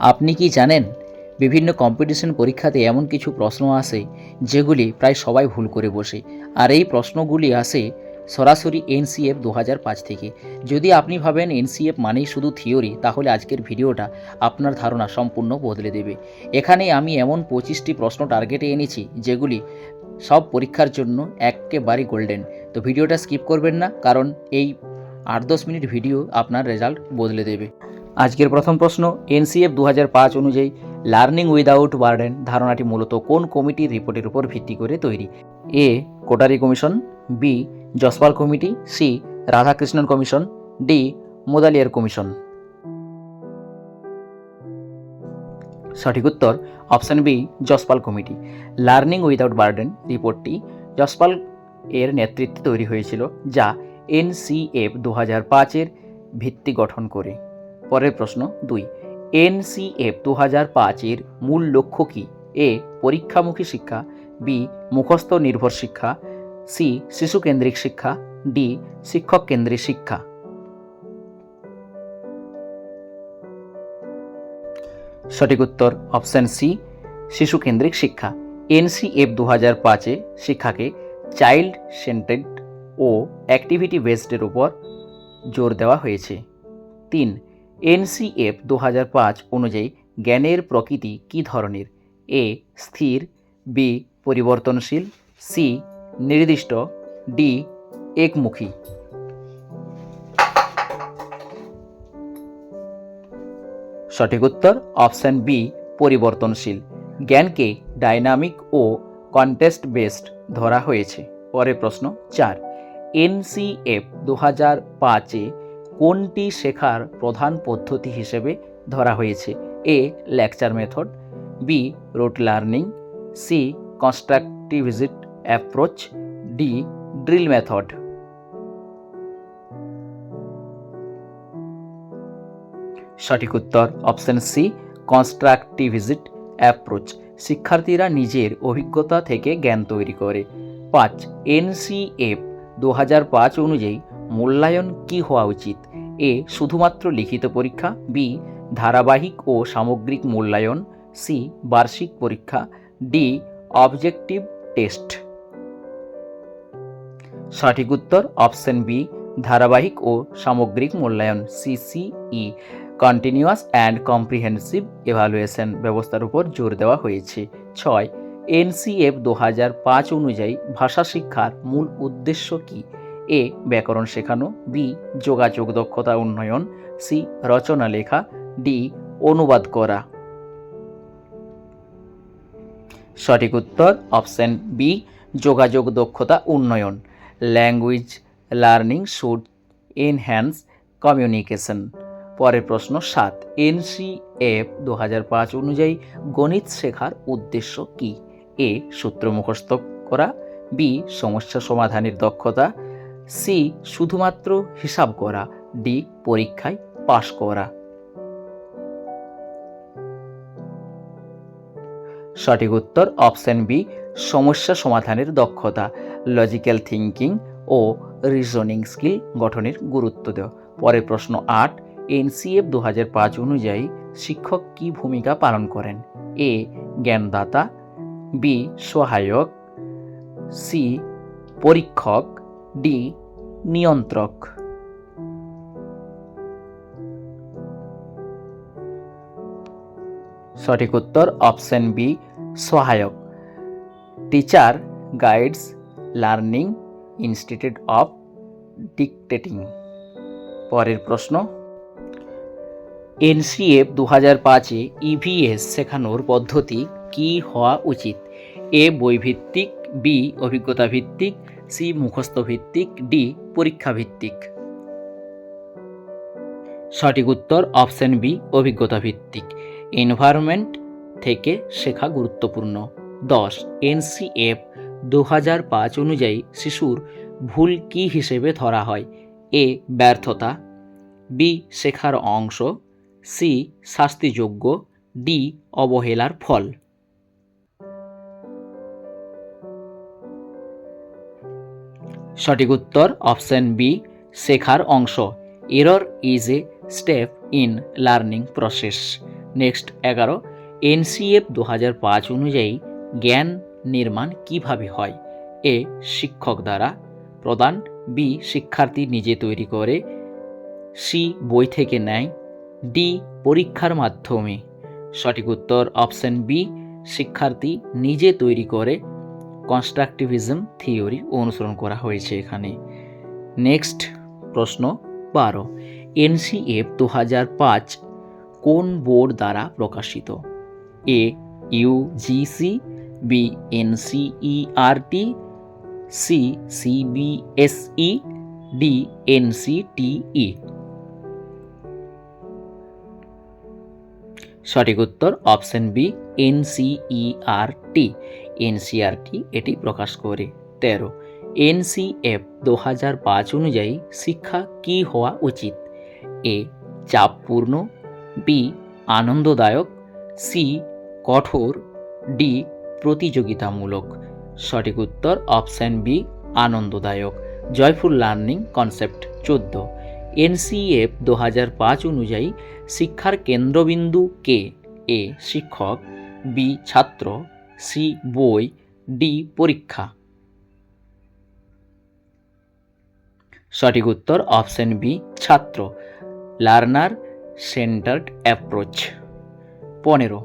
আপনি কি জানেন, বিভিন্ন কম্পিটিশন পরীক্ষাতে এমন কিছু প্রশ্ন আসে যেগুলি প্রায় সবাই ভুল করে বসে, আর এই প্রশ্নগুলি আসে সরাসরি এনসিএফ 2005 থেকে। যদি আপনি ভাবেন এনসিএফ মানেই শুধু থিওরি, তাহলে আজকের ভিডিওটা আপনার ধারণা সম্পূর্ণ বদলে দেবে। এখানে আমি এমন 25টি প্রশ্ন টার্গেটে এনেছি যেগুলি সব পরীক্ষার জন্য একেবারে গোল্ডেন। তো ভিডিওটা স্কিপ করবেন না, কারণ এই 8-10 মিনিট ভিডিও আপনার রেজাল্ট বদলে দেবে। আজকের প্রথম প্রশ্ন, এনসিএফ 2005 অনুযায়ী লার্নিং উইদাউট বার্ডেন ধারণাটি মূলত কোন কমিটির রিপোর্টের উপর ভিত্তি করে তৈরি? A. Kothari commission, B. Jaspal committee, C. Radhakrishnan commission, D. Mudaliar commission. সঠিক উত্তর option B, Jaspal committee. Learning without burden রিপোর্টটি জসপাল এর নেতৃত্বে তৈরি হয়েছিল, যা এনসিএফ 2005-এর ভিত্তি গঠন করে। পরের প্রশ্ন 2, এনসিএফ 2005-এর মূল লক্ষ্য কী? এ. পরীক্ষামুখী শিক্ষা, বি. মুখস্থ নির্ভর শিক্ষা, সি. শিশু কেন্দ্রিক শিক্ষা, ডি. শিক্ষক কেন্দ্রিক শিক্ষা। সঠিক উত্তর অপশন সি, শিশু কেন্দ্রিক শিক্ষা। এনসিএফ 2005-এ শিক্ষাকে চাইল্ড সেন্টার্ড ও অ্যাক্টিভিটি বেসডের উপর জোর দেওয়া হয়েছে। 3, এনসিএফ 2005 অনুযায়ী জ্ঞানের প্রকৃতি কী ধরনের? এ. স্থির, বি. পরিবর্তনশীল, সি. নির্দিষ্ট, ডি. একমুখী। সঠিক উত্তর অপশন বি, পরিবর্তনশীল। জ্ঞানকে ডাইনামিক ও কন্টেস্ট বেসড ধরা হয়েছে। পরের প্রশ্ন 4, এনসিএফ 2005-এ কোনটি শেখার প্রধান পদ্ধতি হিসেবে ধরা হয়েছে? A. Lecture method, B. Rote learning, C. Constructivist approach, D. Drill method. সঠিক উত্তর অপশন সি, কনস্ট্রাকটিভিস্ট অ্যাপ্রোচ। শিক্ষার্থীরা নিজের অভিজ্ঞতা থেকে জ্ঞান তৈরি করে। 5, এনসিএফ 2005 অনুযায়ী মূল্যায়ন কি হওয়া উচিত? এ. শুধুমাত্র লিখিত পরীক্ষা, বি. ধারাবাহিক ও সামগ্রিক মূল্যায়ন, সি. বার্ষিক পরীক্ষা, ডি. Objective test. সঠিক উত্তর অপশন বি, ধারাবাহিক ও সামগ্রিক মূল্যায়ন, CCE, continuous and comprehensive evaluation ব্যবস্থার উপর জোর দেওয়া হয়েছে। 6, এনসিএফ 2005 অনুযায়ী ভাষা শিক্ষার মূল উদ্দেশ্য কী? এ. ব্যাকরণ শেখানো, বি. যোগাযোগ দক্ষতা উন্নয়ন, সি. রচনা লেখা, ডি. অনুবাদ করা। সঠিক উত্তর অপশন বি, যোগাযোগ দক্ষতা উন্নয়ন। Language learning should enhance communication. পরের প্রশ্ন 7, এনসিএফ 2005 অনুযায়ী গণিত শেখার উদ্দেশ্য কী? এ. সূত্র মুখস্থ করা, বি. সমস্যা সমাধানের দক্ষতা, সি. শুধুমাত্র হিসাব করা, ডি. পরীক্ষায় পাশ করা। সঠিক উত্তর অপশন বি, সমস্যা সমাধানের দক্ষতা। লজিক্যাল থিঙ্কিং ও রিজনিং স্কিল গঠনের গুরুত্ব দেওয়া। পরের প্রশ্ন 8, এনসিএফ 2005 অনুযায়ী শিক্ষক কী ভূমিকা পালন করেন? এ. জ্ঞানদাতা, বি. সহায়ক, সি. পরীক্ষক, ডি. নিয়ন্ত্রক। সঠিক উত্তর অপশন বি, সহায়ক। Teacher guides learning instead of dictating. পরের প্রশ্ন, এনসিএফ 2005-এ ইভিএস শেখানোর পদ্ধতি কী হওয়া উচিত? এ. বইভিত্তিক, বি. অভিজ্ঞতা ভিত্তিক, সি. মুখস্থ ভিত্তিক, ডি. পরীক্ষা ভিত্তিক। সঠিক উত্তর অপশন বি, অভিজ্ঞতা ভিত্তিক। এনভায়রনমেন্ট থেকে শেখা গুরুত্বপূর্ণ। 10, এনসিএফ 2005 অনুযায়ী শিশুর ভুল কী হিসেবে ধরা হয়? এ. ব্যর্থতা, বি. শেখার অংশ, সি. শাস্তিযোগ্য, ডি. অবহেলার ফল। সঠিক উত্তর অপশন বি, শেখার অংশ। Error is a step in learning process. Next 11, NCF 2005 অনুযায়ী জ্ঞান নির্মাণ কিভাবে হয়? এ শিক্ষক দ্বারা প্রদান, বি শিক্ষার্থী নিজে তৈরি করে, সি বই থেকে নেয়, ডি পরীক্ষার মাধ্যমে। সঠিক উত্তর অপশন বি, শিক্ষার্থী নিজে তৈরি করে। কনস্ট্রাকটিভিজম থিওরি অনুসরণ করা হয়েছে এখানে। নেক্সট প্রশ্ন 12, এনসিএফ 2005 কোন বোর্ড দ্বারা প্রকাশিত? A UGC, B NCERT, C CBSE, D NCTE. সঠিক উত্তর অপশন বি, এনসিইআরটি। এনসিইআরটি এটি প্রকাশ করে। 13, এনসিএফ 2005 অনুযায়ী শিক্ষা কি হওয়া উচিত? এ চাপপূর্ণ, বি আনন্দদায়ক, সি কঠোর, ডি প্রতিযোগিতামূলক। সঠিক উত্তর অপশন বি, আনন্দদায়ক। জয়ফুল লার্নিং কনসেপ্ট 14, এনসিএফ 2005 অনুযায়ী শিক্ষার কেন্দ্রবিন্দু কে? এ শিক্ষক, বি ছাত্র, সি বই, ডি পরীক্ষা। সঠিক উত্তর অপশন বি, ছাত্র। Learner centred approach. 15,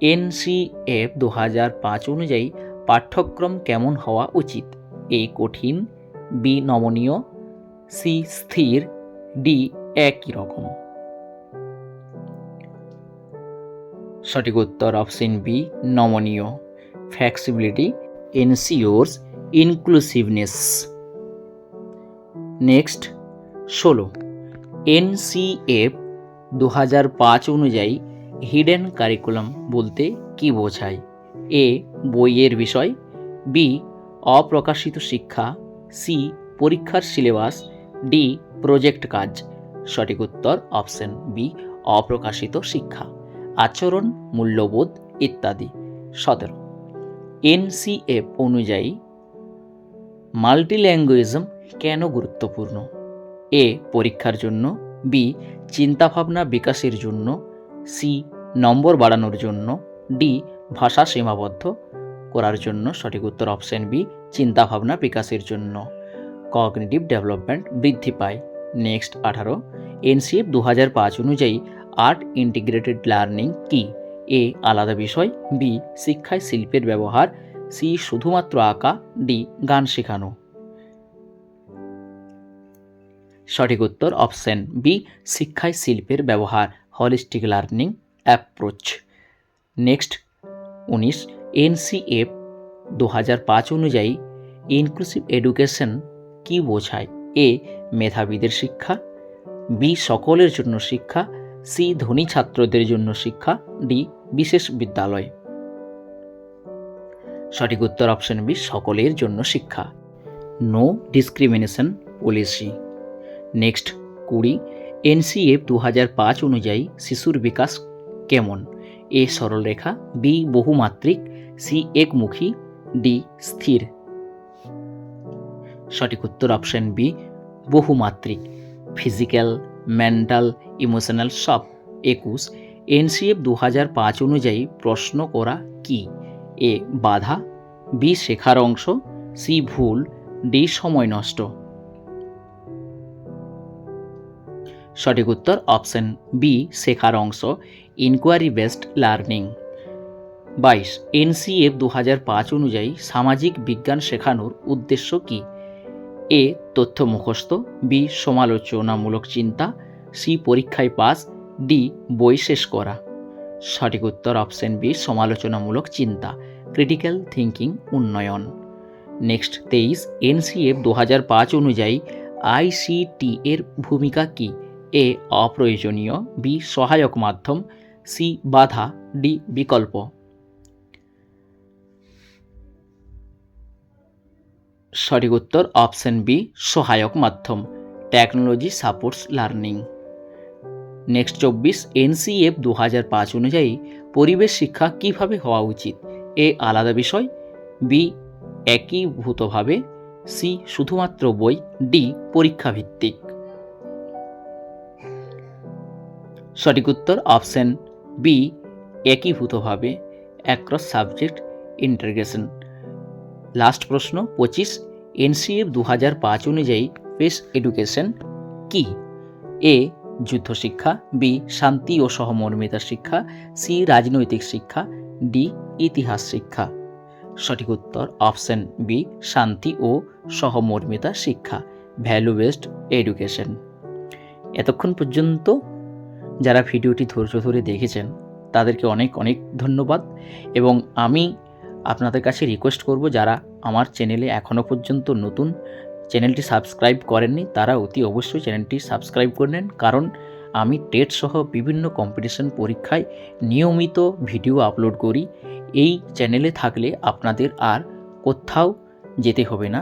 এনসিএফ 2005 অনুযায়ী পাঠ্যক্রম কেমন হওয়া উচিত? এ কঠিন, বি নমনীয়, সি স্থির, ডি একই রকম। সঠিক উত্তর অপশন বি, নমনীয়। Flexibility ensures inclusiveness. Next 16, NCF 2005 অনুযায়ী হিডেন কারিকুলাম বলতে কি বোঝায়? এ বইয়ের বিষয়, বি অপ্রকাশিত শিক্ষা, সি পরীক্ষার সিলেবাস, ডি প্রজেক্ট কাজ। সঠিক উত্তর অপশন বি, অপ্রকাশিত শিক্ষা, আচরণ, মূল্যবোধ ইত্যাদি। 17, এনসিএফ অনুযায়ী মাল্টিল্যাঙ্গুয়েজম কেন গুরুত্বপূর্ণ? এ পরীক্ষার জন্য, বি চিন্তাভাবনা বিকাশের জন্য, সি নম্বর বাড়ানোর জন্য, ডি ভাষা সীমাবদ্ধ করার জন্য। সঠিক উত্তর অপশন বি, চিন্তাভাবনা বিকাশের জন্য। কগনিটিভ ডেভেলপমেন্ট বৃদ্ধি পায়। নেক্সট 18, এনসিএফ 2005 অনুযায়ী আর্ট ইন্টিগ্রেটেড লার্নিং কি? এ আলাদা বিষয়, বি শিক্ষায় শিল্পের ব্যবহার, সি শুধুমাত্র আঁকা, ডি গান শেখানো। সঠিক উত্তর অপশন বি, শিক্ষায় শিল্পের ব্যবহার, holistic learning approach. Next 19, NCF 2005 অনুযায়ী ইনক্লুসিভ এডুকেশন কি বোঝায়? এ মেধাবীদের শিক্ষা, বি সকলের জন্য শিক্ষা, সি ধনী ছাত্রদের জন্য শিক্ষা, ডি বিশেষ বিদ্যালয়। সঠিক উত্তর অপশন বি, সকলের জন্য শিক্ষা। No discrimination policy. Next 20, NCF 2005 অনুযায়ী শিশুর বিকাশ কেমন? এ সরলরেখা, বি বহুমাত্রিক, সি একমুখী, ডি স্থির। সঠিক উত্তর অপশন বি, বহুমাত্রিক। ফিজিক্যাল, মেন্টাল, ইমোশনাল সব। 21, এনসিএফ 2005 অনুযায়ী প্রশ্ন করা কি? এ বাধা, বি শেখার অংশ, সি ভুল, ডি সময় নষ্ট। সঠিক উত্তর অপশন বি, শেখার অংশ, ইনকোয়ারি বেসড লার্নিং। 22, এনসিএফ 2005 অনুযায়ী সামাজিক বিজ্ঞান শেখানোর উদ্দেশ্য কি? এ তথ্য মুখস্থ, বি সমালোচনামূলক চিন্তা, সি পরীক্ষায় পাস, ডি বই শেষ করা। সঠিক উত্তর অপশন বি, সমালোচনামূলক চিন্তা, ক্রিটিক্যাল থিঙ্কিং উন্নয়ন। নেক্সট 23, এনসিএফ 2005 অনুযায়ী আইসিটি এর ভূমিকা কি? এ অপ্রয়োজনীয়, বি সহায়ক মাধ্যম, সি বাধা, ডি বিকল্প। সঠিক উত্তর অপশন বি, সহায়ক মাধ্যম, technology supports learning. Next 24, NCF 2005 অনুযায়ী পরিবেশ শিক্ষা কিভাবে হওয়া উচিত? এ আলাদা বিষয়, বি একীভূতভাবে, সি শুধুমাত্র বই, ডি পরীক্ষা ভিত্তিক। সঠিক উত্তর অপশন বি একীভূতভাবে অ্যাক্রস সাবজেক্ট ইন্টারগ্রেশন। লাস্ট প্রশ্ন 25, এনসিএফ 2005 অনুযায়ী পেস এডুকেশন কি? এ যুদ্ধ শিক্ষা, বি শান্তি ও সহমর্মিতা শিক্ষা, সি রাজনৈতিক শিক্ষা, ডি ইতিহাস শিক্ষা। সঠিক উত্তর অপশন বি শান্তি ও সহমর্মিতা শিক্ষা, ভ্যালু বেসড এডুকেশন। এতক্ষণ পর্যন্ত যারা ভিডিওটি ধৈর্য ধরে দেখেছেন তাদেরকে অনেক অনেক ধন্যবাদ, এবং আমি আপনাদের কাছে রিকোয়েস্ট করব যারা আমার চ্যানেলে এখনও পর্যন্ত নতুন, চ্যানেলটি সাবস্ক্রাইব করেননি তারা অতি অবশ্যই চ্যানেলটি সাবস্ক্রাইব করে নেন, কারণ আমি টেট সহ বিভিন্ন কম্পিটিশন পরীক্ষায় নিয়মিত ভিডিও আপলোড করি। এই চ্যানেলে থাকলে আপনাদের আর কোথাও যেতে হবে না।